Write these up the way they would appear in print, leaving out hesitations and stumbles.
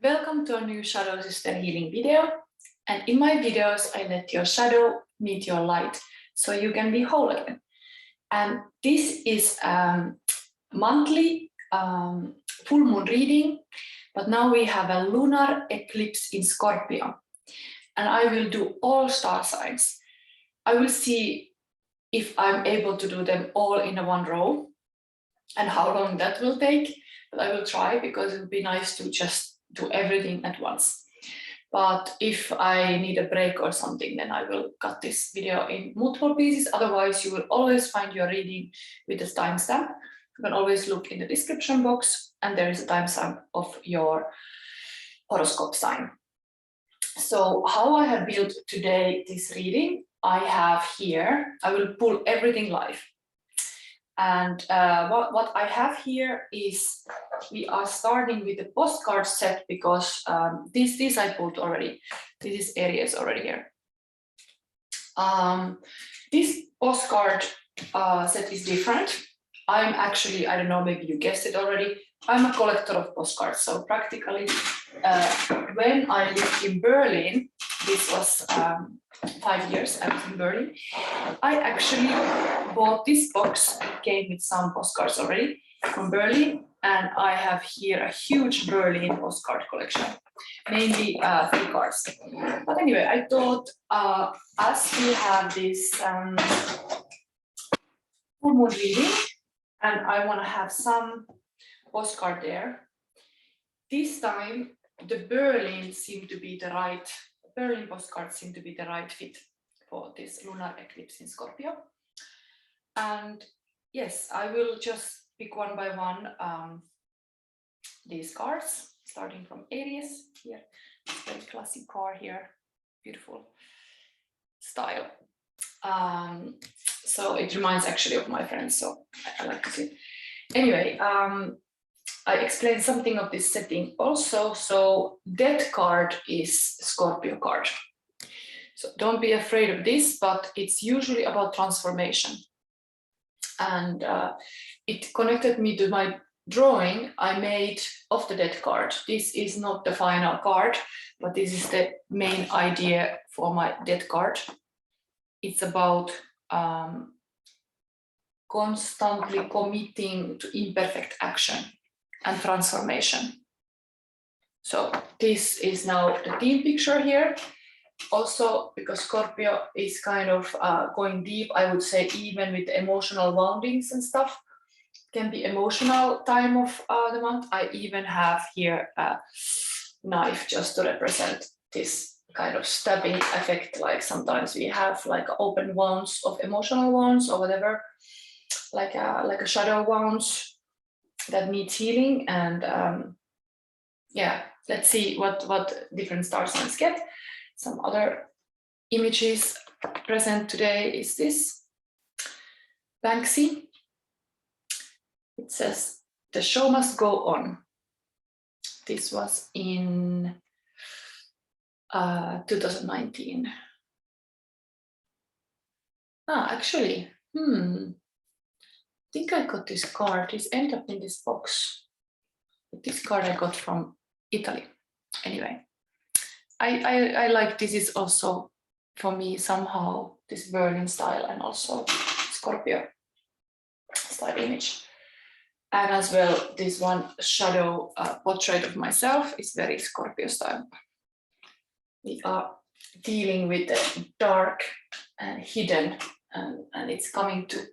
Welcome to a new Shadow Sister Healing video. And in my videos, I let your shadow meet your light so you can be whole again. And this is monthly full moon reading, but now we have a lunar eclipse in Scorpio. And I will do all star signs. I will see if I'm able to do them all in one row and how long that will take, but I will try because it would be nice to just do everything at once. But if I need a break or something, then I will cut this video in multiple pieces. Otherwise, you will always find your reading with a timestamp. You can always look in the description box and there is a timestamp of your horoscope sign. So how I have built today this reading, I have here, I will pull everything live. And what I have here is, we are starting with the postcard set because this I pulled already. This is Aries already here. This postcard set is different. I'm actually, I don't know, maybe you guessed it already, I'm a collector of postcards. So practically, when I lived in Berlin, this was 5 years I was in Berlin, I actually bought this box. It came with some postcards already from Berlin, and I have here a huge Berlin postcard collection, mainly 3 cards. But anyway, I thought as we have this full moon reading, and I want to have some postcard there, this time the Berlin seemed to be the right, Berlin postcards seem to be the right fit for this lunar eclipse in Scorpio. And yes, I will just pick one by one these cards, starting from Aries here. Very classic card here, beautiful style. So it reminds actually of my friends, so I like to see it. Anyway, I explained something of this setting also. So Death card is Scorpio card. So don't be afraid of this, but it's usually about transformation. And it connected me to my drawing I made of the Death card. This is not the final card, but this is the main idea for my Death card. It's about constantly committing to imperfect action and transformation. So this is now the theme picture here. Also, because Scorpio is kind of going deep, I would say, even with emotional woundings and stuff, it can be emotional time of the month. I even have here a knife just to represent this kind of stabbing effect. Like sometimes we have like open wounds of emotional wounds or whatever, like a shadow wounds that needs healing. And yeah, let's see what different star signs get. Some other images present today is this Banksy. It says, "The show must go on." This was in 2019. Actually, I think I got this card. This ended up in this box. But this card I got from Italy. Anyway, I like this is also for me somehow this Berlin style and also Scorpio style image. And as well, this one shadow portrait of myself is very Scorpio style. We are dealing with the dark and hidden, and it's coming to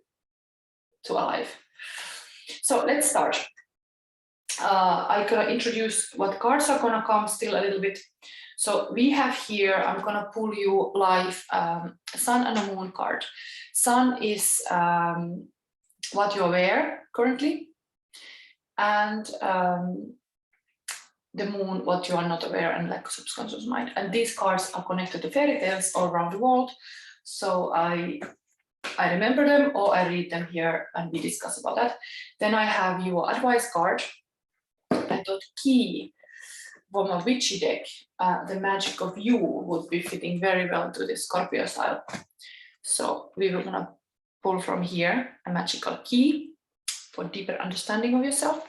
alive. So let's start. I'm gonna introduce what cards are gonna come still a little bit. So we have here, I'm gonna pull you live Sun and a Moon card. Sun is what you're aware currently, and the Moon what you are not aware and like subconscious mind. And these cards are connected to fairy tales all around the world. So I remember them or I read them here and we discuss about that. Then I have your advice card. I thought key from a witchy deck, the magic of you would be fitting very well to the Scorpio style. So we were gonna pull from here a magical key for deeper understanding of yourself.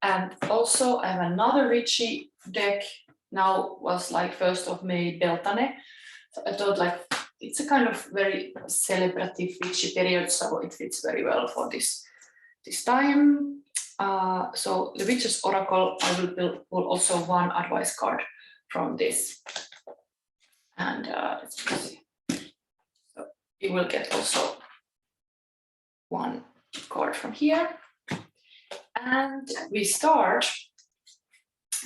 And also I have another witchy deck now was like 1st of May Beltane. So I thought like it's a kind of very celebrative witchy period, so it fits very well for this time. So the Witch's Oracle, I will pull also one advice card from this. And let's see. So you will get also one card from here. And we start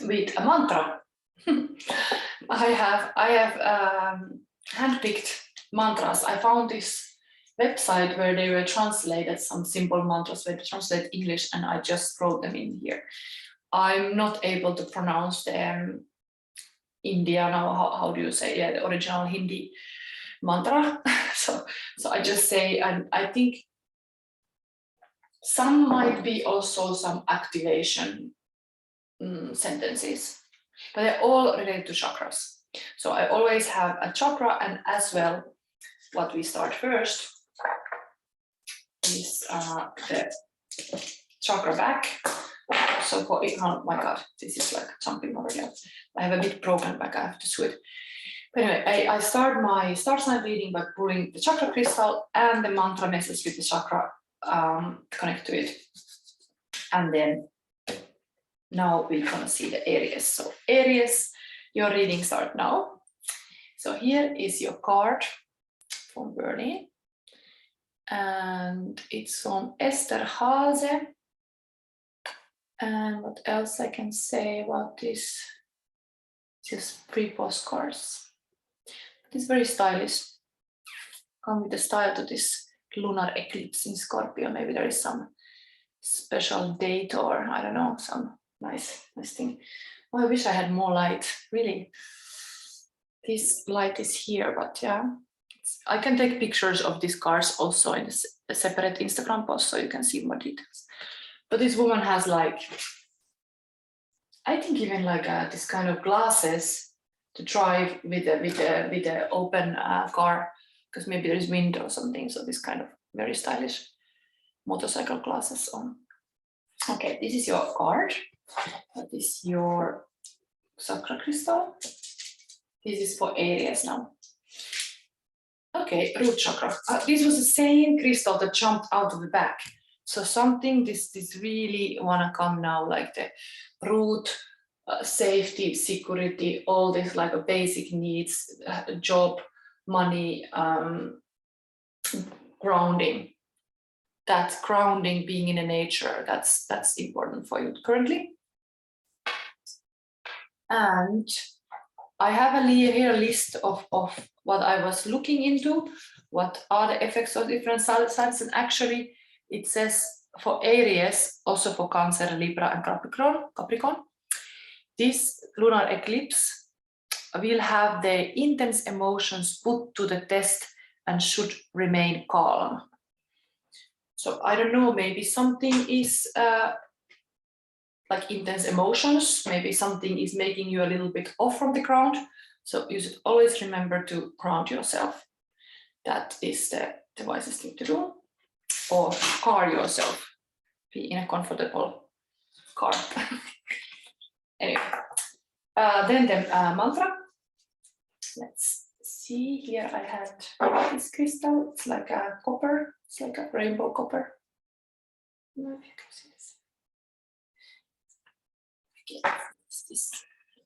with a mantra. I have handpicked mantras. I found this website where they were translated, some simple mantras where they translate English, and I just wrote them in here. I'm not able to pronounce them Indian, or how do you say, yeah, the original Hindi mantra. so I just say, and I think some might be also some activation sentences, but they're all related to chakras. So I always have a chakra, and as well, what we start first is the chakra back. So for it, oh my god, this is like jumping already up. I have a bit broken back, I have to switch. But anyway, I start my star sign reading by pulling the chakra crystal and the mantra message with the chakra connect to it. And then now we're gonna see the Aries. So Aries, your reading start now. So here is your card from Bernie. And it's from Esther Hase. And what else I can say about this? Just three postcards. It's very stylish. Come with the style to this lunar eclipse in Scorpio. Maybe there is some special date, or I don't know, some nice thing. Oh, I wish I had more light, really. This light is here, but yeah. I can take pictures of these cards also in a separate Instagram post, so you can see more details. But this woman has like, I think even like this kind of glasses to drive with the open car, because maybe there is wind or something. So this kind of very stylish motorcycle glasses on. Okay, this is your card. That is your chakra crystal. This is for Aries now. Okay, root chakra. This was the same crystal that jumped out of the back. So something this really wanna come now, like the root, safety, security, all this like a basic needs, job, money, grounding. That grounding, being in the nature, that's important for you currently. And I have here a list of what I was looking into, what are the effects of different signs, and actually it says for Aries, also for Cancer, Libra, and Capricorn, this lunar eclipse will have the intense emotions put to the test and should remain calm. So I don't know, maybe something is like intense emotions, maybe something is making you a little bit off from the ground. So you should always remember to ground yourself. That is the wisest thing to do. Or car yourself, be in a comfortable car. Anyway, then the mantra. Let's see, here I had this crystal. It's like a copper, it's like a rainbow copper. I don't know if you can see this. Okay,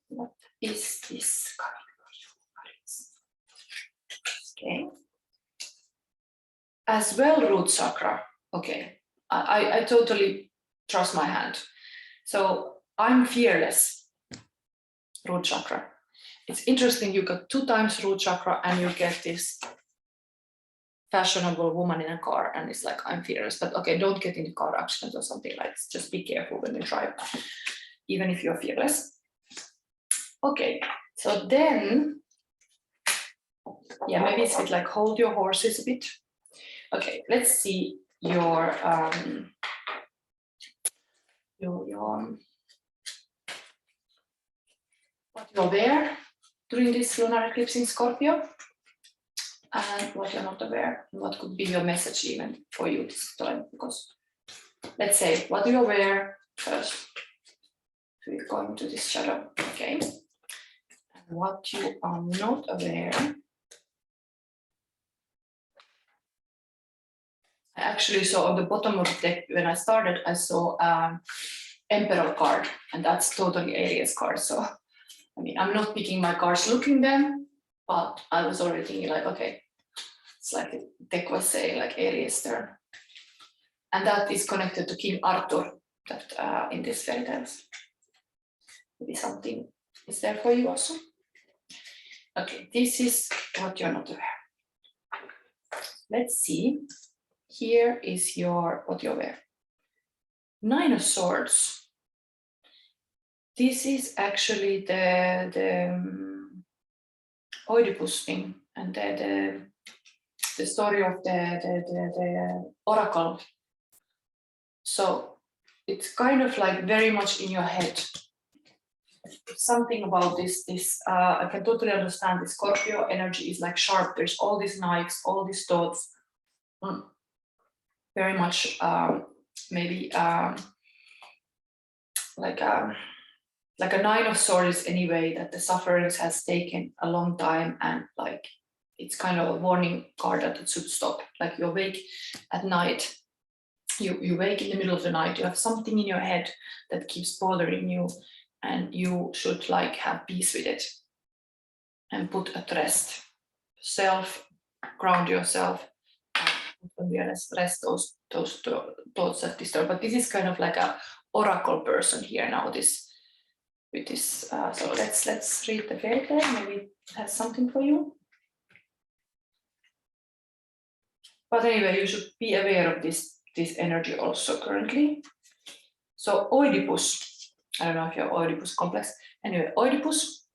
what is this coming for you? Okay. As well, root chakra. Okay, I totally trust my hand. So I'm fearless. Root chakra. It's interesting, you got 2 times root chakra and you get this fashionable woman in a car, and it's like, I'm fearless. But okay, don't get in a car accident or something like this. Just be careful when you drive, even if you're fearless. Okay, so then, yeah, maybe it's a bit like hold your horses a bit. Okay, let's see your what you'll wear during this lunar eclipse in Scorpio, and what you're not aware, what could be your message even for you this time. Because let's say, what do you wear first? we're going to this shadow. Okay. And what you are not aware. I actually saw on the bottom of the deck when I started, I saw Emperor card, and that's totally Aries card. So, I mean, I'm not picking my cards looking them, but I was already thinking like, okay, it's like the deck was saying like Aries turn. And that is connected to King Arthur that in this fairy tales. Maybe something is there for you also. Okay, this is what you're not aware. Let's see. Here is your what you're aware. 9 of Swords. This is actually the Oedipus thing and the story of the oracle. So it's kind of like very much in your head. Something about this, I can totally understand the Scorpio energy is like sharp. There's all these knives, all these thoughts. Very much maybe like a 9 of Swords anyway, that the sufferings has taken a long time, and like it's kind of a warning card that it should stop. Like you awake at night, you wake in the middle of the night, you have something in your head that keeps bothering you, and you should like have peace with it and put at rest. Ground yourself, and rest those thoughts that disturb. But this is kind of like a oracle person here now. With this, so let's read the fairy tale. Maybe it has something for you. But anyway, you should be aware of this energy also currently. So Oedipus, I don't know if you have Oedipus complex. Anyway, Oedipus,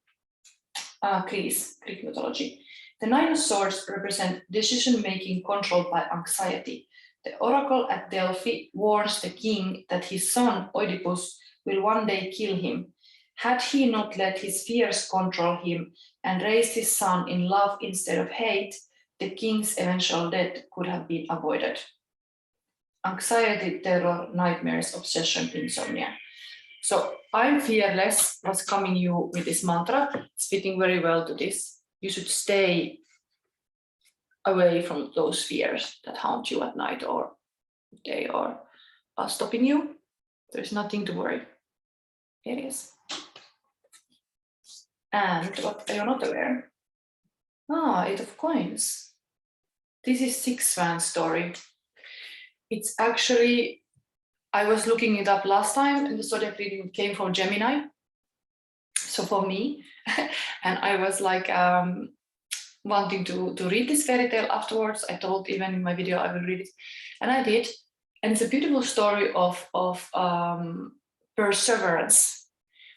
Greek mythology. The 9 of Swords represent decision-making controlled by anxiety. The oracle at Delphi warns the king that his son Oedipus will one day kill him. Had he not let his fears control him and raised his son in love instead of hate, the king's eventual death could have been avoided. Anxiety, terror, nightmares, obsession, insomnia. So I'm fearless was coming you with this mantra. It's fitting very well to this. You should stay away from those fears that haunt you at night or day or are stopping you. There's nothing to worry. Aries. And what are you not aware? 8 of Coins. This is Six Swan story. It's actually, I was looking it up last time, and the zodiac reading came from Gemini. So for me, and I was like wanting to read this fairy tale afterwards. I told even in my video I will read it, and I did. And it's a beautiful story of perseverance.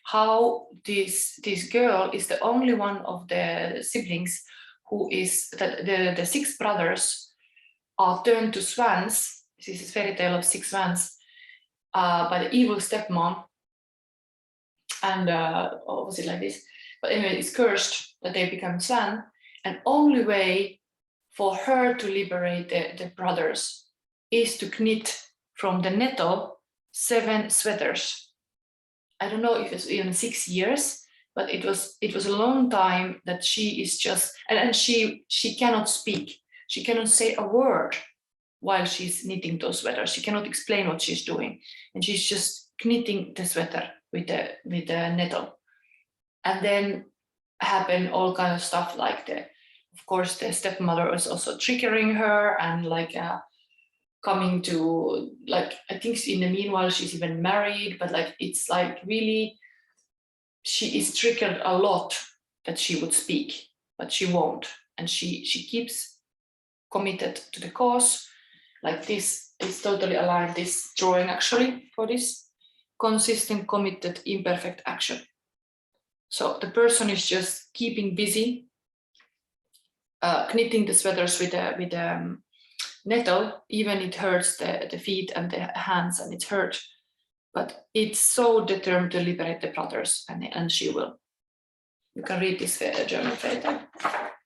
How this girl is the only one of the siblings who is the 6 brothers are turned to swans. This is a fairy tale of 6 swans by the evil stepmom. And or was it like this? But anyway, it's cursed that they become swan. And only way for her to liberate the brothers is to knit from the nettle 7 sweaters. I don't know if it's even 6 years, but it was a long time that she is just, and she cannot speak. She cannot say a word while she's knitting those sweaters. She cannot explain what she's doing. And she's just knitting the sweater with the nettle. And then happen all kind of stuff like of course, the stepmother is also triggering her and like coming to, like, I think in the meanwhile she's even married, but like it's like really she is triggered a lot that she would speak, but she won't, and she keeps committed to the cause. Like this is totally aligned, this drawing actually for this consistent, committed, imperfect action. So the person is just keeping busy knitting the sweaters with the nettle, even it hurts the feet and the hands and it hurt, but it's so determined to liberate the brothers, and she will. You can read this German fairy tale.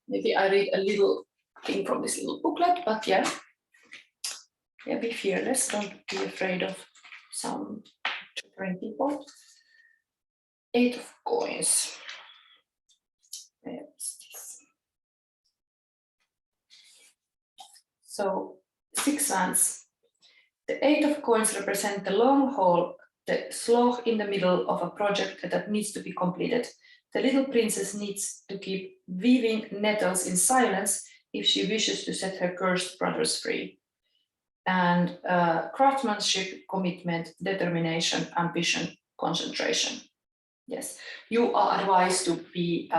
Maybe I read a little thing from this little booklet, but yeah, be fearless, don't be afraid of some triggering people. Eight of Coins. Where is this? So 6 Wands. The Eight of Coins represent the long haul, the slog in the middle of a project that needs to be completed. The little princess needs to keep weaving nettles in silence if she wishes to set her cursed brothers free. And craftsmanship, commitment, determination, ambition, concentration. Yes, you are advised to be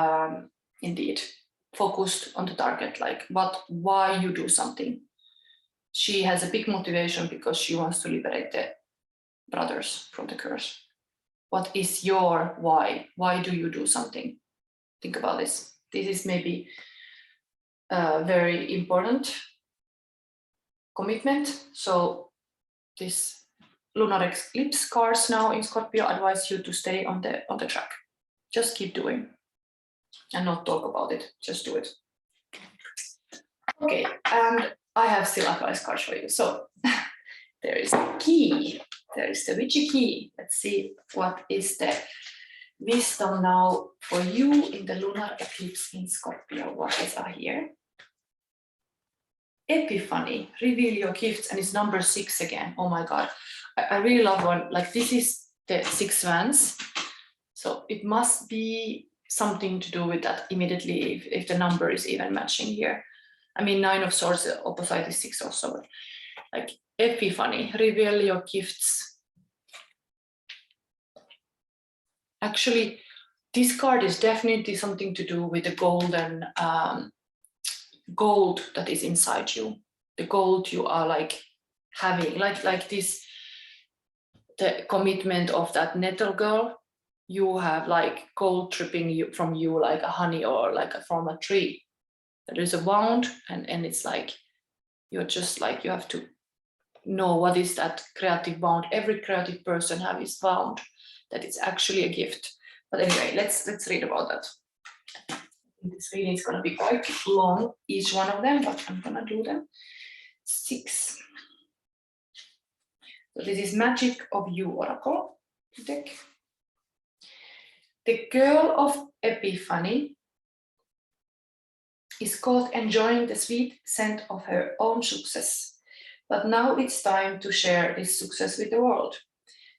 indeed focused on the target, like why you do something. She has a big motivation because she wants to liberate the brothers from the curse. What is your why? Why do you do something? Think about this. This is maybe very important commitment. So this lunar eclipse cards now in Scorpio advise you to stay on the track. Just keep doing and not talk about it. Just do it. Okay, and I have still advice cards for you. So there is the key. There is the witchy key. Let's see what is the wisdom now for you in the lunar eclipse in Scorpio. What is here? Epiphany, reveal your gifts, and it's number 6 again. Oh my God, I really love one. Like this is the 6 Wands, so it must be something to do with that immediately if the number is even matching here. I mean, 9 of Swords, the opposite is 6 also, but like Epiphany, reveal your gifts. Actually, this card is definitely something to do with the golden gold that is inside you, the gold you are like having, like this, the commitment of that nettle girl. You have like gold dripping from you like a honey or like from a tree. There is a wound, and it's like you're just like you have to know what is that creative wound. Every creative person have his wound that it's actually a gift. But anyway, let's read about that. This reading is going to be quite long, each one of them, but I'm going to do them 6. So this is Magic of You Oracle deck. The girl of Epiphany is caught enjoying the sweet scent of her own success. But now it's time to share this success with the world.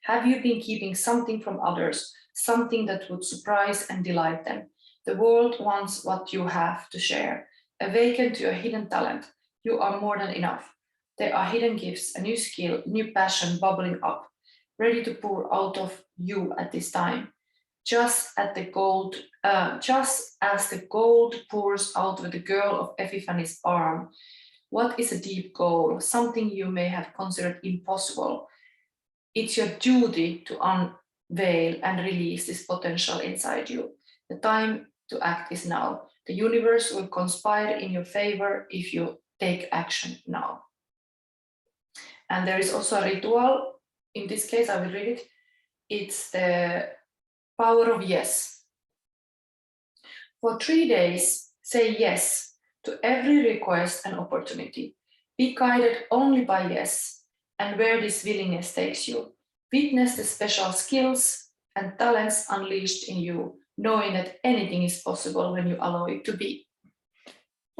Have you been keeping something from others, something that would surprise and delight them? The world wants what you have to share. Awaken to your hidden talent. You are more than enough. There are hidden gifts, a new skill, new passion bubbling up, ready to pour out of you at this time. Just as the gold pours out of the girl of Epiphany's arm, what is a deep goal, something you may have considered impossible? It's your duty to unveil and release this potential inside you. The time to act is now. The universe will conspire in your favor if you take action now. And there is also a ritual. In this case, I will read it. It's the power of yes. For 3 days, say yes to every request and opportunity. Be guided only by yes, and where this willingness takes you. Witness the special skills and talents unleashed in you, knowing that anything is possible when you allow it to be.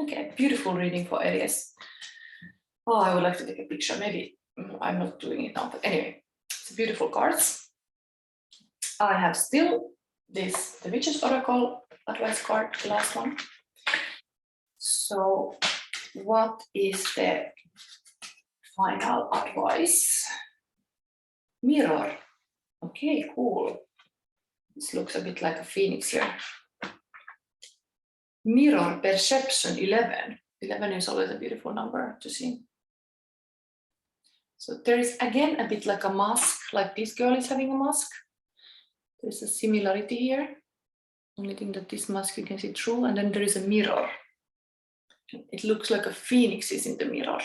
Okay, beautiful reading for Aries. Oh, I would like to take a picture. Maybe I'm not doing it now, but anyway, it's beautiful cards. I have still this, the Witch's Oracle advice card, the last one. So what is the final advice? Mirror. Okay, cool. This looks a bit like a phoenix here. Mirror, perception, 11. 11 is always a beautiful number to see. So there is again a bit like a mask, like this girl is having a mask. There's a similarity here. Only thing that this mask you can see through, and then there is a mirror. It looks like a phoenix is in the mirror.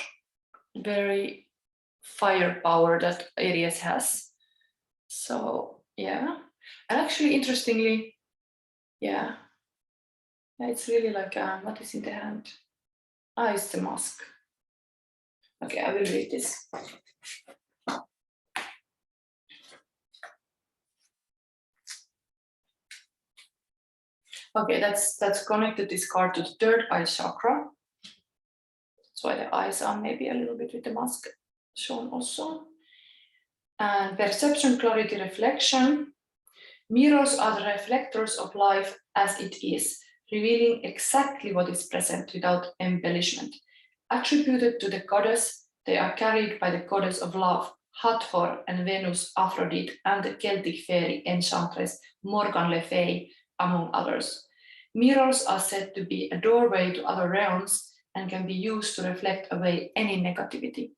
Very firepower that Aries has. So yeah, and actually interestingly, yeah, it's really like what is in the hand? Ah, it's the mask. Okay, I will read this. Okay, that's connected this card to the third eye chakra. That's why the eyes are maybe a little bit with the mask shown also. And perception, clarity, reflection. Mirrors are the reflectors of life as it is, revealing exactly what is present without embellishment. Attributed to the goddess, they are carried by the goddess of love, Hathor, and Venus, Aphrodite, and the Celtic fairy enchantress Morgan Le Fay, among others. Mirrors are said to be a doorway to other realms and can be used to reflect away any negativity.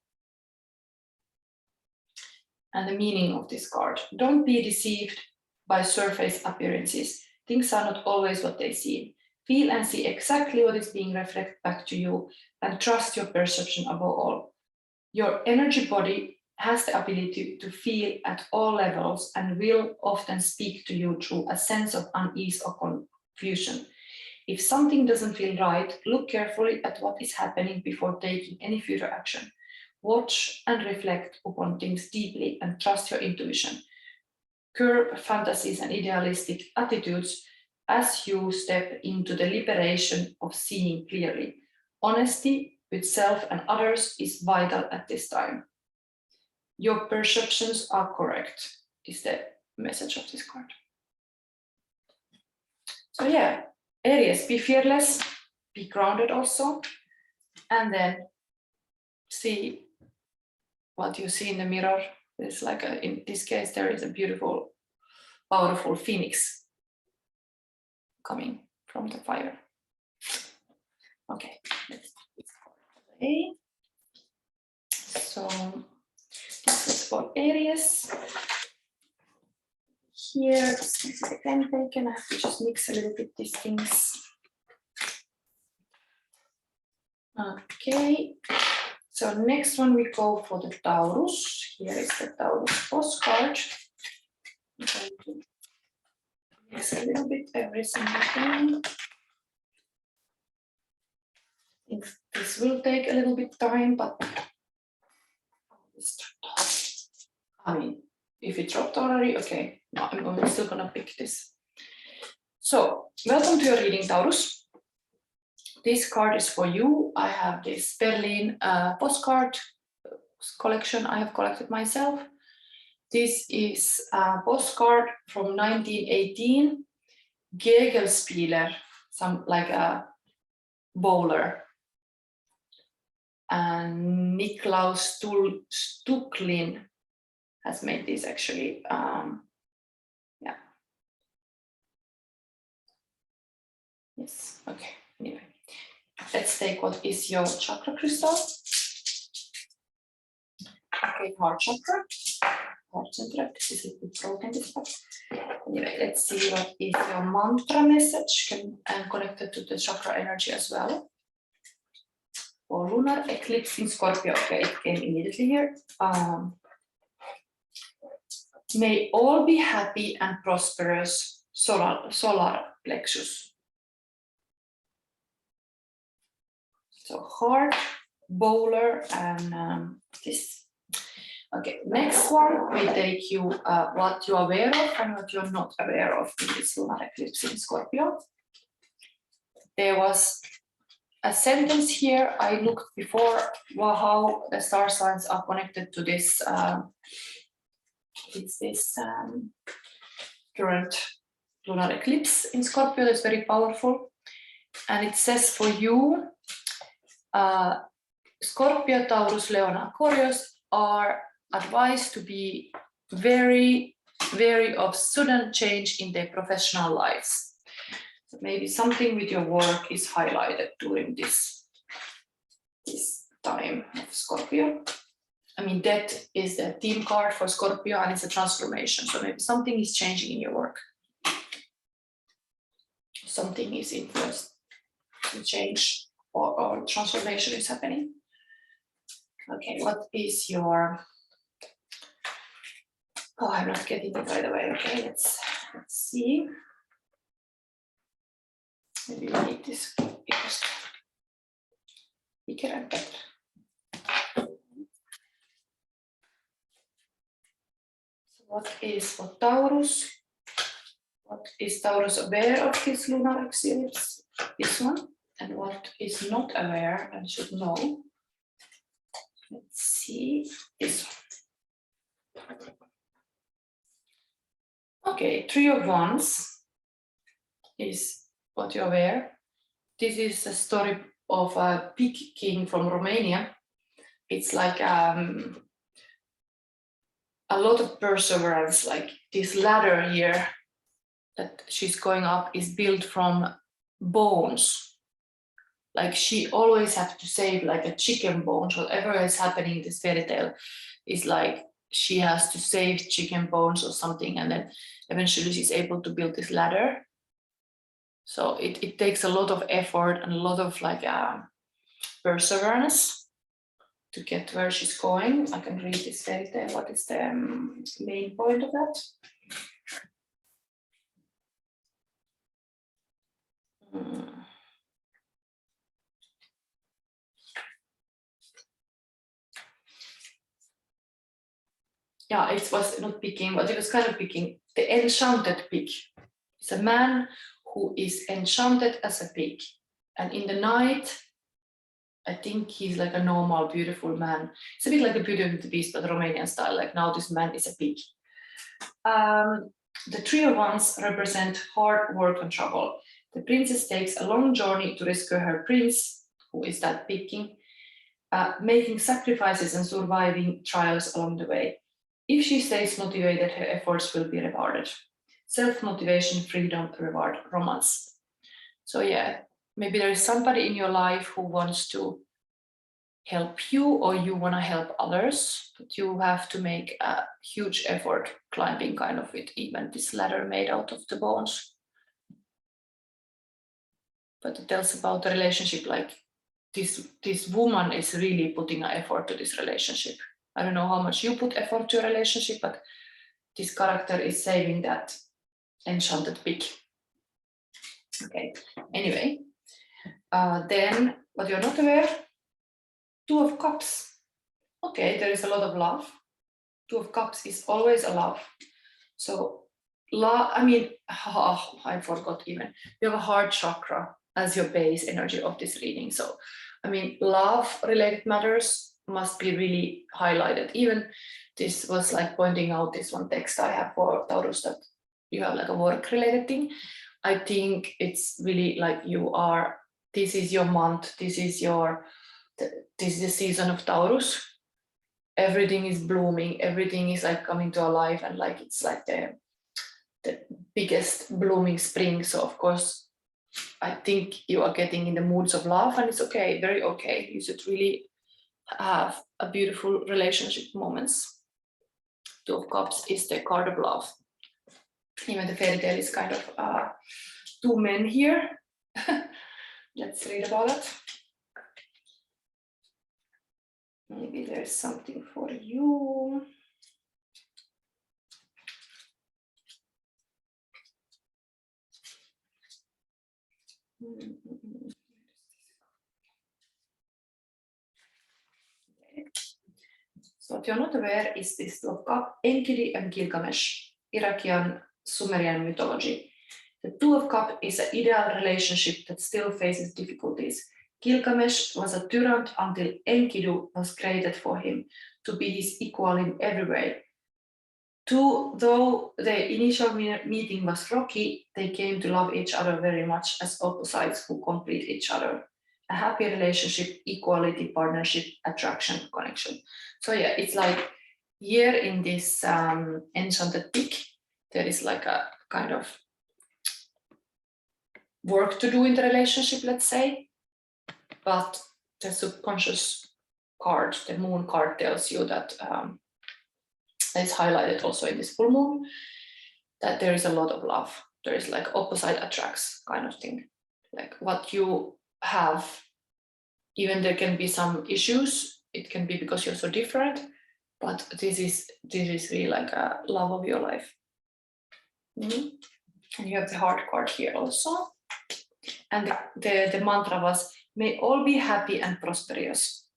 And the meaning of this card: don't be deceived by surface appearances. Things are not always what they seem. Feel and see exactly what is being reflected back to you, and trust your perception above all. Your energy body has the ability to feel at all levels and will often speak to you through a sense of unease or confusion. If something doesn't feel right, look carefully at what is happening before taking any future action. Watch and reflect upon things deeply and trust your intuition. Curb fantasies and idealistic attitudes as you step into the liberation of seeing clearly. Honesty with self and others is vital at this time. Your perceptions are correct, is the message of this card. So yeah, Aries, be fearless, be grounded also, and then see what you see in the mirror. It's like, in this case, there is a beautiful, powerful phoenix coming from the fire. Okay, let's play. So this is for Aries. Here, this is again taken. I have to just mix a little bit these things. Okay, so next one we go for the Taurus. Here is the Taurus postcard. I'm going to mix a little bit every single thing. I think this will take a little bit time, but I mean, if it dropped already, okay. No, I'm still gonna pick this. So, welcome to your reading, Taurus. This card is for you. I have this Berlin postcard collection I have collected myself. This is a postcard from 1918, Gegenspieler, some like a bowler. And Niklaus Stuklin has made this actually. Yeah. Yes. Okay. Anyway, let's take what is your chakra crystal. Okay, heart chakra. Heart center. This is a bit broken. This part. Anyway, let's see what is your mantra message and connected to the chakra energy as well. For lunar eclipse in Scorpio. Okay, it came immediately here. May all be happy and prosperous, solar plexus. So heart, bowler, and this. Okay, next one, we take you what you're aware of and what you're not aware of in this lunar eclipse in Scorpio. There was a sentence here I looked before, how the star signs are connected to this. It's this current lunar eclipse in Scorpio that's very powerful. And it says for you, Scorpio, Taurus, Leon, Aquarius are advised to be very, very of sudden change in their professional lives. So maybe something with your work is highlighted during this time of Scorpio. I mean, Death is the theme card for Scorpio and it's a transformation. So maybe something is changing in your work. Something is influenced to change or transformation is happening. Okay, what is your... Oh, I'm not getting it right away. Okay, let's see. Maybe we need this bigger and better. So what is for Taurus? What what is Taurus aware of this lunar eclipse? This one. And what is not aware and should know? Let's see this one. Okay, Three of Wands is what you're aware. This is a story of a pig king from Romania. It's like a lot of perseverance, like this ladder here that she's going up is built from bones. Like she always had to save like a chicken bones. Whatever is happening in this fairy tale is like she has to save chicken bones or something, and then eventually she's able to build this ladder. So it takes a lot of effort and a lot of like perseverance to get where she's going. I can read this fairy tale. What is the main point of that? Yeah, it was not picking, but it was kind of picking. The enchanted pig. It's a man who is enchanted as a pig. And in the night, I think he's like a normal, beautiful man. It's a bit like a Beauty and the Beast, but Romanian style. Like now this man is a pig. The Three of Wands represent hard work and trouble. The princess takes a long journey to rescue her prince, who is that pig king, making sacrifices and surviving trials along the way. If she stays motivated, her efforts will be rewarded. Self-motivation, freedom, reward, romance. So yeah, maybe there is somebody in your life who wants to help you or you want to help others, but you have to make a huge effort climbing kind of it, even this ladder made out of the bones. But it tells about the relationship, like this woman is really putting an effort to this relationship. I don't know how much you put effort to a relationship, but this character is saving that enchanted pig. Okay, anyway, then what you're not aware, Two of Cups. Okay, there is a lot of love. Two of Cups is always a love. So, I forgot even. You have a heart chakra as your base energy of this reading. So, I mean, love-related matters must be really highlighted. Even this was like pointing out this one text I have for Taurus, that you have like a work-related thing. I think it's really like this is your month, this is the season of Taurus. Everything is blooming, everything is like coming to life, and like it's like the biggest blooming spring. So of course, I think you are getting in the moods of love, and it's okay, very okay. You should really have a beautiful relationship moments. Two of Cups is the card of love. Even the fairy tale is kind of two men here. Let's read about it. Maybe there's something for you. Okay. So what you're not aware is this Two of Cups, Enkidu and Gilgamesh, Iraqi and Sumerian mythology. The Two of Cups is an ideal relationship that still faces difficulties. Gilgamesh was a tyrant until Enkidu was created for him to be his equal in every way. Though the initial meeting was rocky, they came to love each other very much as opposites who complete each other. A happy relationship, equality, partnership, attraction, connection. So yeah, it's like here in this enchanted pig, there is like a kind of work to do in the relationship, let's say. But the subconscious card, the moon card, tells you that it's highlighted also in this full moon, that there is a lot of love. There is like opposite attracts kind of thing. Like what you have, even there can be some issues. It can be because you're so different, but this is really like a love of your life. And you have the heart card here also. And the mantra was, may all be happy and prosperous.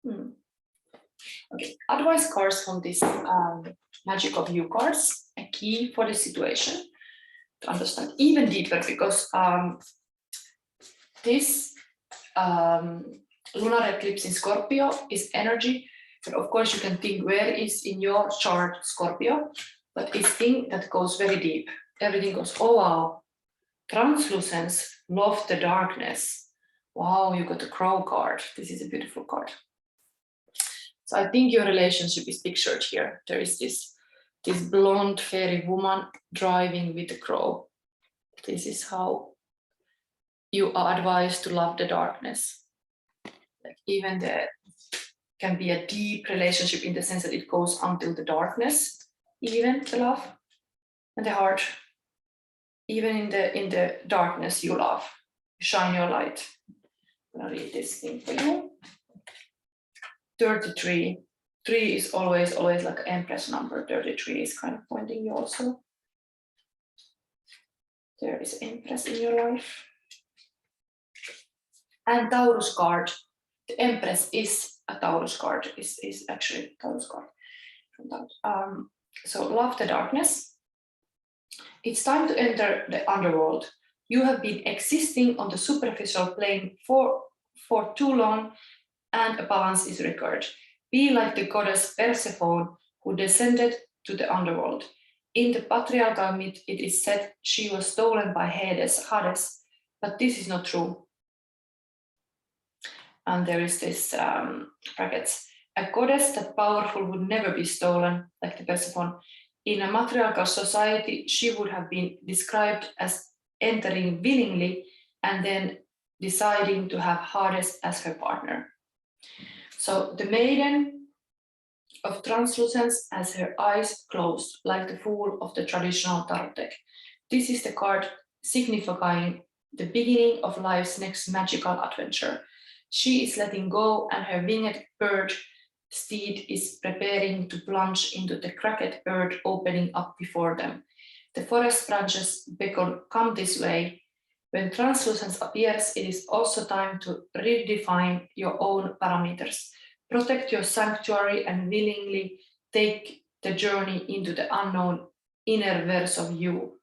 Okay, advice cards from this Magic of You cards, a key for the situation. to understand even deeper, because this lunar eclipse in Scorpio is energy. But of course, you can think where is in your chart Scorpio, but it's thing that goes very deep. Everything goes, oh wow, translucence, love the darkness. Wow, you got the crow card. This is a beautiful card. So I think your relationship is pictured here. There is this blonde fairy woman driving with a crow. This is how you are advised to love the darkness. Like even there can be a deep relationship in the sense that it goes until the darkness, even the love and the heart. Even in the darkness you love, you shine your light. I'm gonna read this thing for you. 33. 3 is always like an Empress number. 33 is kind of pointing you also. There is Empress in your life. And Taurus card. The Empress is a Taurus card, is actually a Taurus card. So love the darkness. It's time to enter the underworld. You have been existing on the superficial plane for too long, and a balance is required. Be like the goddess Persephone, who descended to the underworld. In the patriarchal myth, it is said she was stolen by Hades, but this is not true. And there is this brackets. A goddess that powerful would never be stolen, like the Persephone. In a matriarchal society, she would have been described as entering willingly and then deciding to have Hades as her partner. So the maiden of translucence has her eyes closed, like the fool of the traditional tarot deck. This is the card signifying the beginning of life's next magical adventure. She is letting go, and her winged bird steed is preparing to plunge into the cracked earth opening up before them. The forest branches beckon, come this way. When translucence appears, it is also time to redefine your own parameters. Protect your sanctuary and willingly take the journey into the unknown inner verse of you.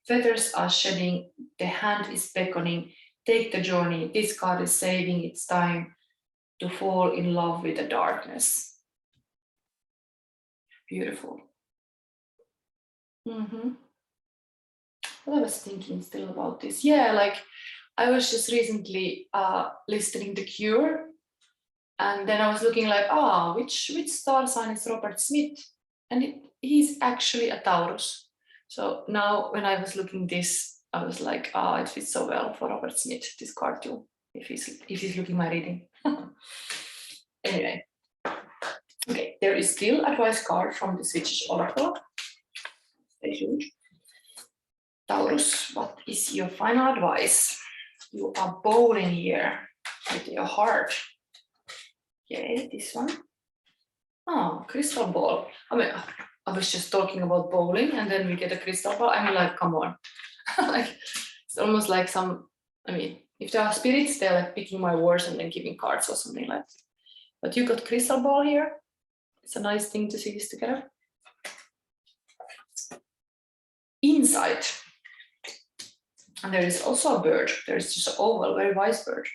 Feathers are shedding, the hand is beckoning. Take the journey. This card is saying it's time to fall in love with the darkness. Beautiful. What I was thinking still about this. Yeah, like I was just recently listening to Cure, and then I was looking like, which star sign is Robert Smith? And he's actually a Taurus. So now when I was looking this, I was like, it fits so well for Robert Smith, this card too, if he's looking my reading. Anyway, okay, there is still advice card from the Swedish Oracle. Stay tuned. Taurus, what is your final advice? You are bowling here with your heart. Okay, this one. Oh, crystal ball. I mean, I was just talking about bowling and then we get a crystal ball. I mean, like, come on. Like, it's almost like some, I mean, if there are spirits, they're like picking my words and then giving cards or something like that. But you got crystal ball here. It's a nice thing to see this together. Insight. And there is also a bird. There is just an oval, very wise bird.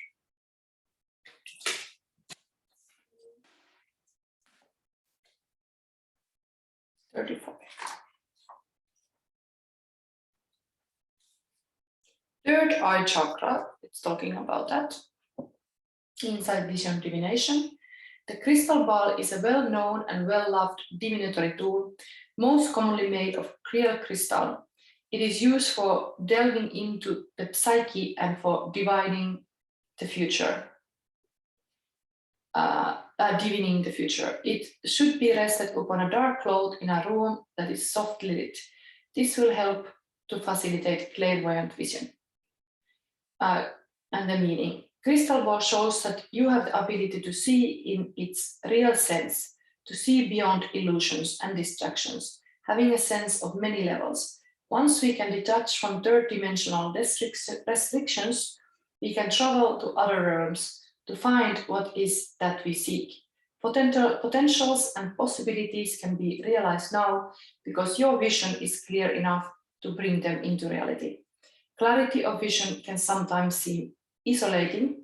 Third eye chakra, it's talking about that. Insight, vision, divination. The crystal ball is a well-known and well-loved divinatory tool, most commonly made of real crystal. It is used for delving into the psyche and for divining the future. Divining the future. It should be rested upon a dark cloth in a room that is softly lit. This will help to facilitate clairvoyant vision. And the meaning. Crystal ball shows that you have the ability to see in its real sense, to see beyond illusions and distractions, having a sense of many levels. Once we can detach from third-dimensional restrictions, we can travel to other realms to find what is that we seek. Potentials and possibilities can be realized now because your vision is clear enough to bring them into reality. Clarity of vision can sometimes seem isolating,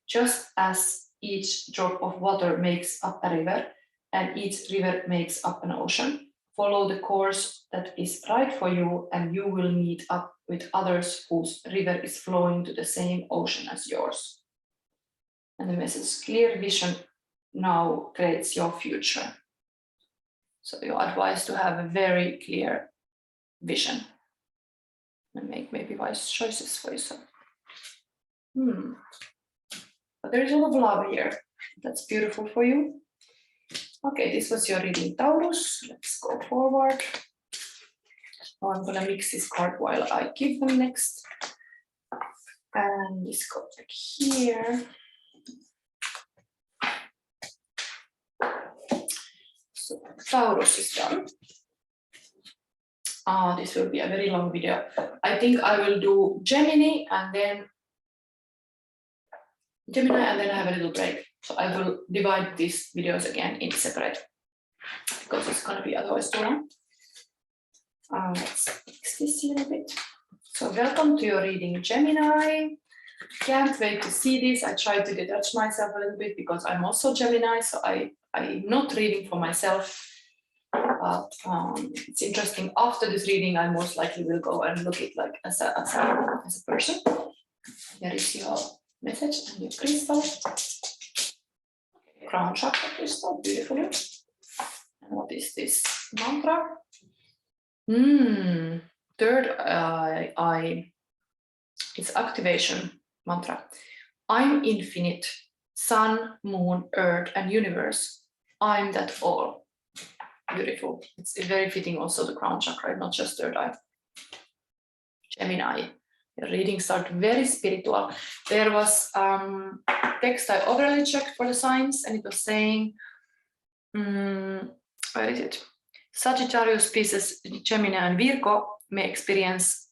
just as each drop of water makes up a river and each river makes up an ocean. Follow the course that is right for you and you will meet up with others whose river is flowing to the same ocean as yours. And the message, clear vision now creates your future. So you're advised to have a very clear vision and make maybe wise choices for yourself. But there is a lot of love here. That's beautiful for you. Okay, this was your reading, Taurus. Let's go forward. Oh, I'm gonna mix this card while I give them next. And this goes like here. So Taurus is done. This will be a very long video. I think I will do Gemini and then I have a little break. So I will divide these videos again in separate because it's going to be otherwise too long. Let's fix this a little bit. So welcome to your reading, Gemini. Can't wait to see this. I tried to detach myself a little bit because I'm also Gemini, so I'm not reading for myself. But it's interesting. After this reading, I most likely will go and look at like as a person. Here is your message and your crystal. Okay, crown chakra crystal, beautifully. And what is this mantra? Third eye. It's activation mantra. I'm infinite. Sun, moon, earth, and universe. I'm that all. Beautiful. It's very fitting also the crown chakra, not just third eye. Gemini. The reading started very spiritual. There was text I overly checked for the signs, and it was saying, where is it? Sagittarius, Pisces, Gemini, and Virgo may experience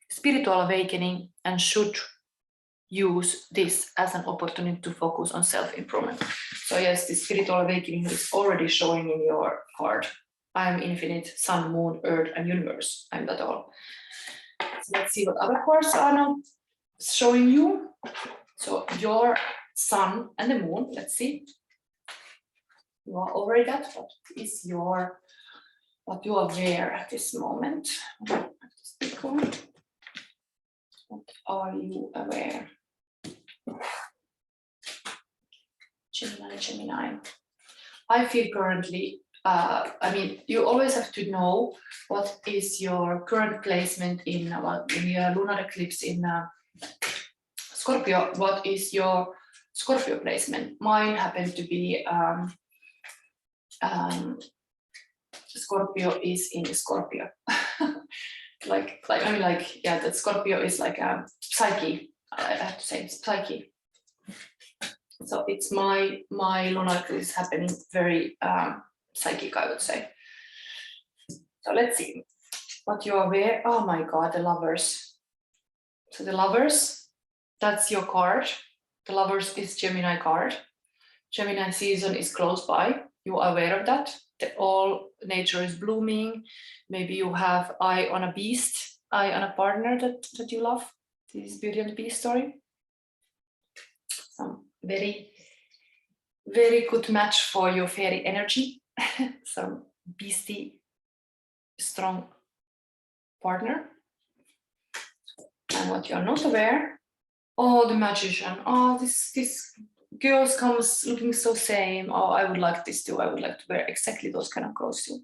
spiritual awakening and should use this as an opportunity to focus on self-improvement. So yes, the spiritual awakening is already showing in your card. I am infinite, sun, moon, earth, and universe. I'm that all. So let's see what other cards are now showing you. So your sun and the moon, let's see. You are already that. What is your, what you are aware at this moment? What are you aware? Gemini. I feel currently, I mean, you always have to know what is your current placement in your lunar eclipse in Scorpio. What is your Scorpio placement? Mine happened to be Scorpio is in Scorpio. Yeah, that Scorpio is like a psyche. I have to say it's psyche. So it's my lunar eclipse happening very psychic, I would say. So let's see what you are aware. Oh my God, the Lovers. So the Lovers, that's your card. The Lovers is Gemini card. Gemini season is close by. You are aware of that. All nature is blooming. Maybe you have eye on a beast, eye on a partner that you love. This is Beauty and the Beast story. Some very, very good match for your fairy energy. Some beastie, strong partner. And what you are not aware, oh, the Magician. Oh, this girls comes looking so same. Oh, I would like this too. I would like to wear exactly those kind of clothes too.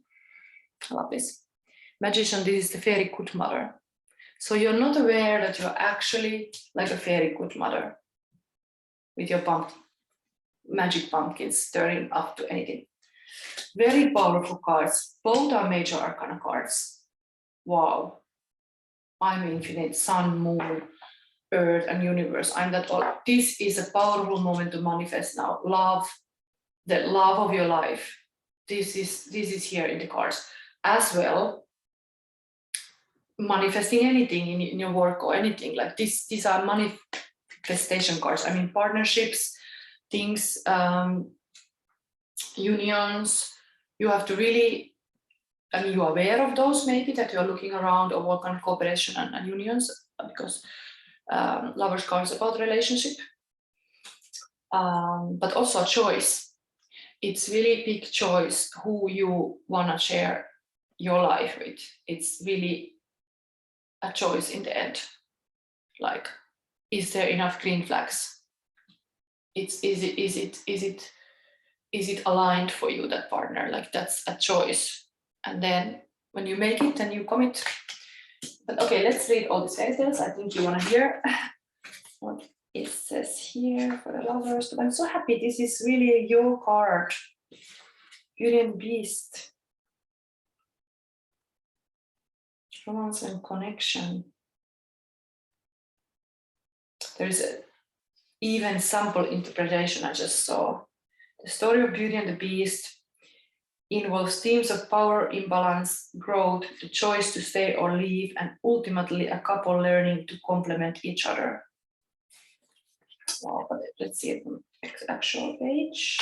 I love this. Magician, this is the fairy good mother. So you're not aware that you're actually like a fairy good mother with your magic pumpkins turning up to anything. Very powerful cards. Both are major arcana cards. Wow. I'm infinite, sun, moon, earth, and universe. I'm that all. This is a powerful moment to manifest now. Love, the love of your life. This is here in the cards. As well, manifesting anything in your work or anything like this. These are manifestation cards. I mean, partnerships, things, unions. You have to really I mean, you're aware of those maybe, that you're looking around or what kind of cooperation and unions, because Lovers card is about relationship, but also a choice. It's really big choice who you want to share your life with. It's really a choice in the end. Like, is there enough green flags? Is it aligned for you, that partner? Like, that's a choice. And then when you make it, then you commit. But okay, let's read all these fairy tales. I think you want to hear what it says here for the lovers. But I'm so happy. This is really your card. Beauty and Beast. Romance and connection. There's an even sample interpretation I just saw. The story of Beauty and the Beast involves themes of power, imbalance, growth, the choice to stay or leave, and ultimately a couple learning to complement each other. Well, but let's see the actual page.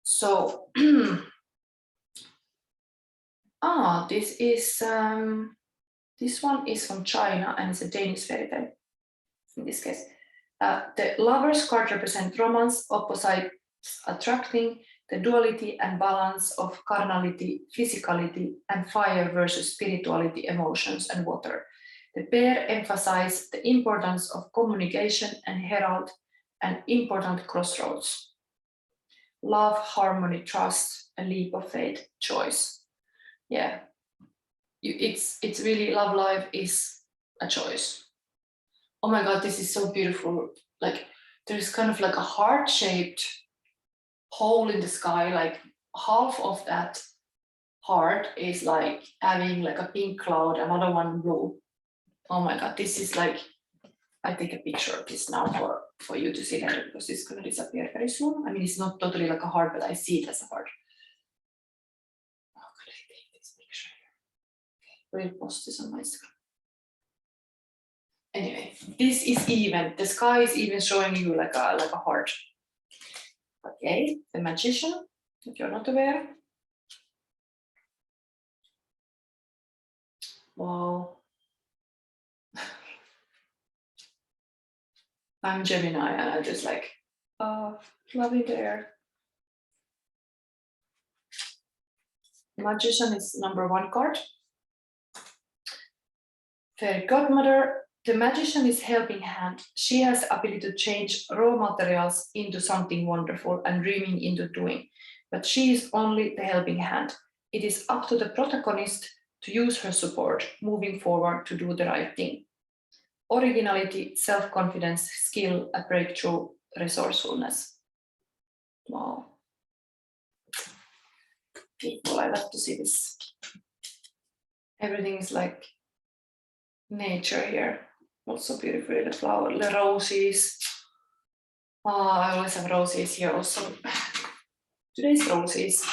So, this one is from China and it's a Danish fairy tale in this case. The Lovers card represents romance, opposites attracting, the duality and balance of carnality, physicality, and fire versus spirituality, emotions, and water. The pair emphasize the importance of communication and herald an important crossroads. Love, harmony, trust, a leap of faith, choice. Yeah, it's really, love life is a choice. Oh my God, this is so beautiful. Like, there's kind of like a heart-shaped hole in the sky, like half of that heart is like having like a pink cloud, another one blue. Oh my God, this is like, I take a picture of this now for you to see that, because it's going to disappear very soon. I mean, it's not totally like a heart, but I see it as a heart. How could I take this picture here? Okay, we'll post this on my Instagram. Anyway, this is even, the sky is even showing you like a heart. Okay, the Magician, if you're not aware. Wow. I'm Gemini and I just like, loving the air. Magician is number 1 card. Fairy Godmother. The Magician is helping hand. She has the ability to change raw materials into something wonderful and dreaming into doing. But she is only the helping hand. It is up to the protagonist to use her support, moving forward to do the right thing. Originality, self-confidence, skill, a breakthrough, resourcefulness. Wow. People, I love to see this. Everything is like nature here. Also beautiful, the flower, the roses. I always have roses here also. Today's roses.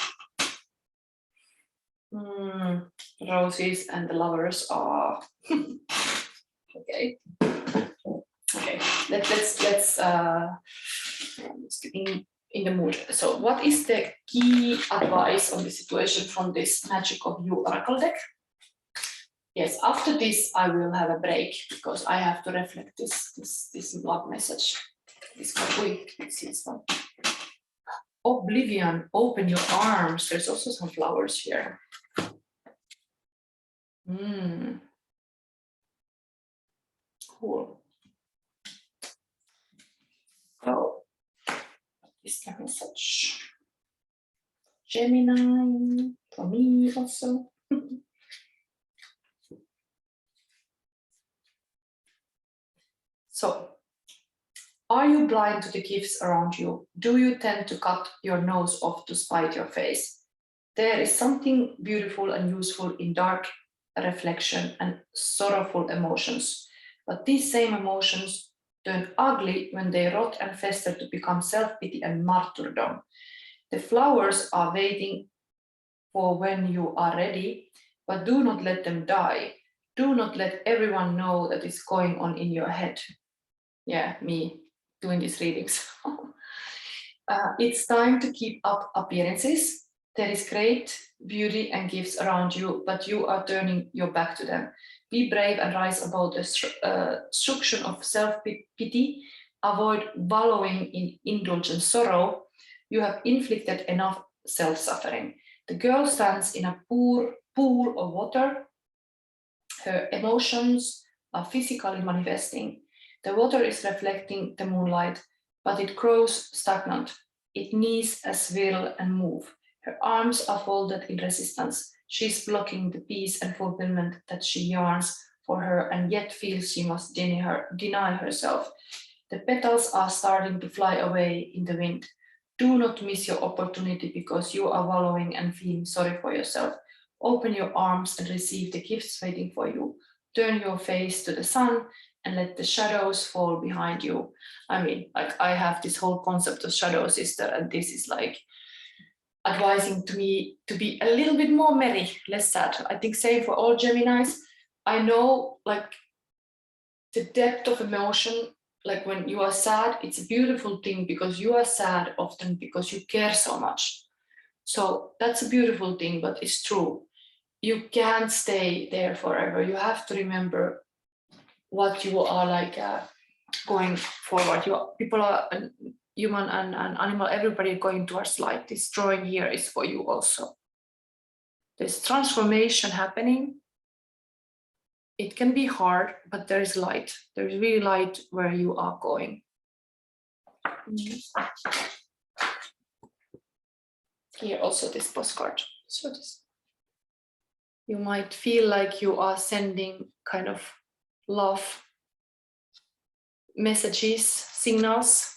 Roses and the lovers are okay. Okay, let's get in the mood. So what is the key advice on the situation from this Magic of You Oracle deck? Yes, after this I will have a break because I have to reflect this blog message. This one, let's see this one. Oblivion, open your arms. There's also some flowers here. Cool. So, this is a message. Gemini, for me also. So, are you blind to the gifts around you? Do you tend to cut your nose off to spite your face? There is something beautiful and useful in dark reflection and sorrowful emotions, but these same emotions turn ugly when they rot and fester to become self-pity and martyrdom. The flowers are waiting for when you are ready, but do not let them die. Do not let everyone know that it's going on in your head. Yeah, me doing these readings. It's time to keep up appearances. There is great beauty and gifts around you, but you are turning your back to them. Be brave and rise above the destruction of self-pity. Avoid wallowing in indulgent sorrow. You have inflicted enough self-suffering. The girl stands in a pool of water. Her emotions are physically manifesting. The water is reflecting the moonlight, but it grows stagnant. It needs a swirl and move. Her arms are folded in resistance. She's blocking the peace and fulfillment that she yearns for her and yet feels she must deny herself. The petals are starting to fly away in the wind. Do not miss your opportunity because you are wallowing and feeling sorry for yourself. Open your arms and receive the gifts waiting for you. Turn your face to the sun and let the shadows fall behind you. I mean, like I have this whole concept of shadow sister, and this is like advising to me to be a little bit more merry, less sad. I think same for all Geminis. I know like the depth of emotion, like when you are sad, it's a beautiful thing because you are sad often because you care so much. So that's a beautiful thing, but it's true. You can't stay there forever. You have to remember what you are like going forward. People are human and animal, everybody going towards light. This drawing here is for you also. There's transformation happening. It can be hard, but there is light. There is really light where you are going. Here also this postcard. So this. You might feel like you are sending kind of love messages, signals,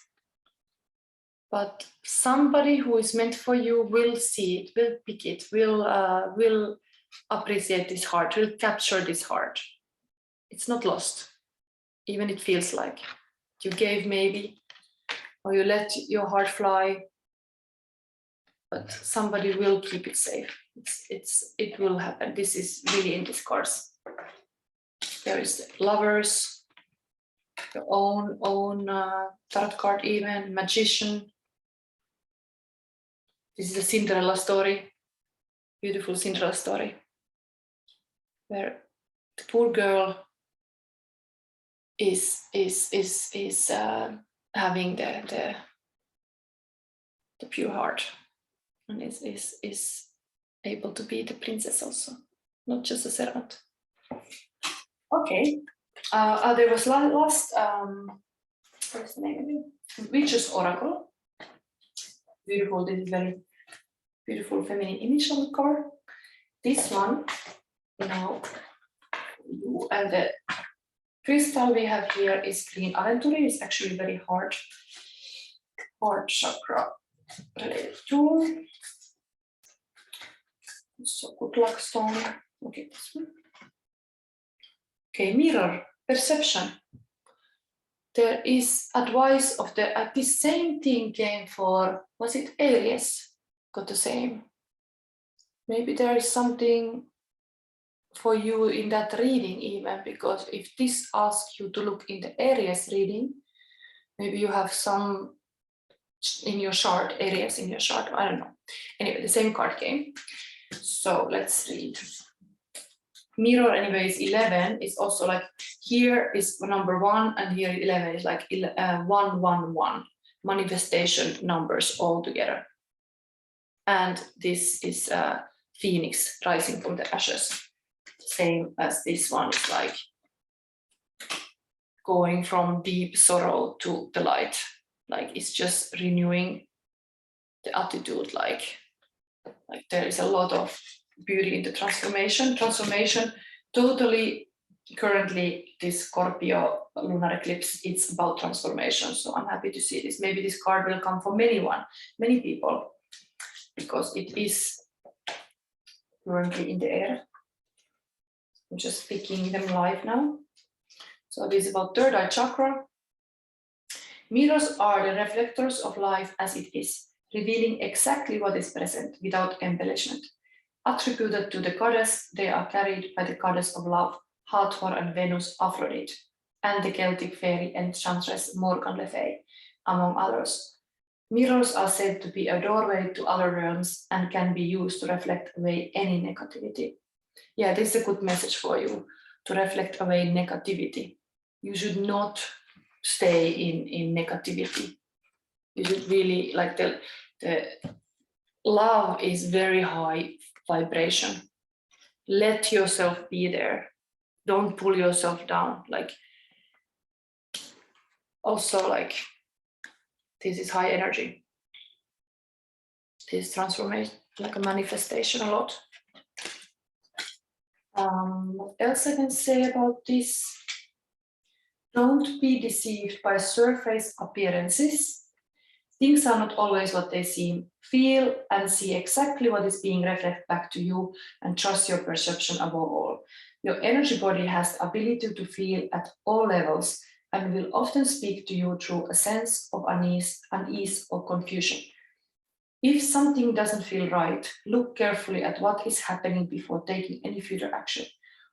but somebody who is meant for you will see it, will pick it, will appreciate this heart, will capture this heart. It's not lost, even it feels like you gave maybe, or you let your heart fly, but somebody will keep it safe. It will happen. This is really in this course. There is the Lovers, your own tarot card, even Magician. This is a Cinderella story, beautiful Cinderella story, where the poor girl is having the pure heart, and is able to be the princess also, not just a servant. Okay, there was last what's the name of it? Witch's Oracle. Beautiful, this is very beautiful feminine image on the card. This one now, and the crystal we have here is green Aventurine. It's actually very hard chakra related tool. So good luck stone. Okay, this one. Okay, mirror, perception. There is advice of the same thing came for, was it Aries? Got the same. Maybe there is something for you in that reading even, because if this asks you to look in the Aries reading, maybe you have some in your chart, Aries in your chart, I don't know. Anyway, the same card came. So let's read. Mirror anyway is 11. It's also like here is number 1 and here 11 is like 111 manifestation numbers all together. And this is Phoenix rising from the ashes. Same as this one is like going from deep sorrow to the light. Like it's just renewing the attitude, like there is a lot of beauty in the transformation. Transformation totally currently this Scorpio lunar eclipse, it's about transformation. So I'm happy to see this. Maybe this card will come for many people, because it is currently in the air. I'm just picking them live now. So this is about third eye chakra. Mirrors are the reflectors of life as it is, revealing exactly what is present without embellishment. Attributed to the goddess, they are carried by the goddess of love, Hathor and Venus, Aphrodite, and the Celtic fairy enchantress Morgan Le Fay, among others. Mirrors are said to be a doorway to other realms and can be used to reflect away any negativity. Yeah, this is a good message for you, to reflect away negativity. You should not stay in negativity. You should really, like, the love is very high vibration. Let yourself be there. Don't pull yourself down. Like, also, like, this is high energy. This transformation, like a manifestation a lot. What else I can say about this? Don't be deceived by surface appearances. Things are not always what they seem. Feel and see exactly what is being reflected back to you, and trust your perception above all. Your energy body has the ability to feel at all levels and will often speak to you through a sense of unease or confusion. If something doesn't feel right, look carefully at what is happening before taking any further action.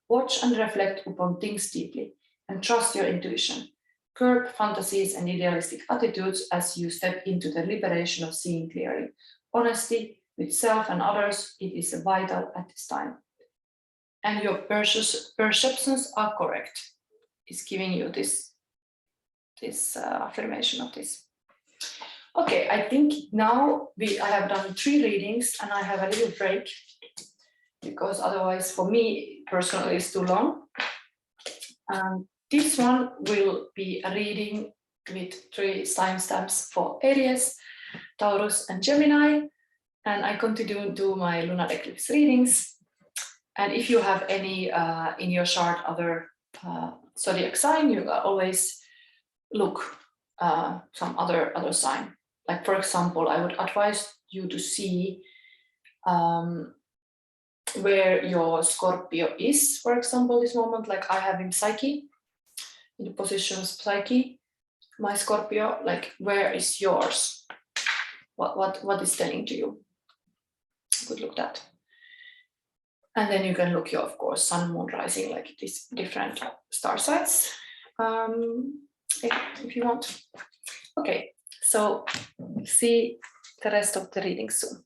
Watch and reflect upon things deeply and trust your intuition. Curb fantasies and idealistic attitudes as you step into the liberation of seeing clearly. Honesty with self and others, it is vital at this time. And your perceptions are correct. It's giving you this affirmation of this. Okay, I think now I have done 3 readings and I have a little break because otherwise for me personally it's too long. This one will be a reading with 3 timestamps for Aries, Taurus and Gemini, and I continue to do my lunar eclipse readings. And if you have any in your chart other zodiac sign, you always look some other sign. Like, for example, I would advise you to see where your Scorpio is, for example, this moment. Like, I have in Psyche, in the position of Psyche, my Scorpio, like, where is yours? What is telling to you? Good look at that. And then you can look your, of course, sun, moon, rising, like these different star signs, if you want. Okay, so see the rest of the reading soon.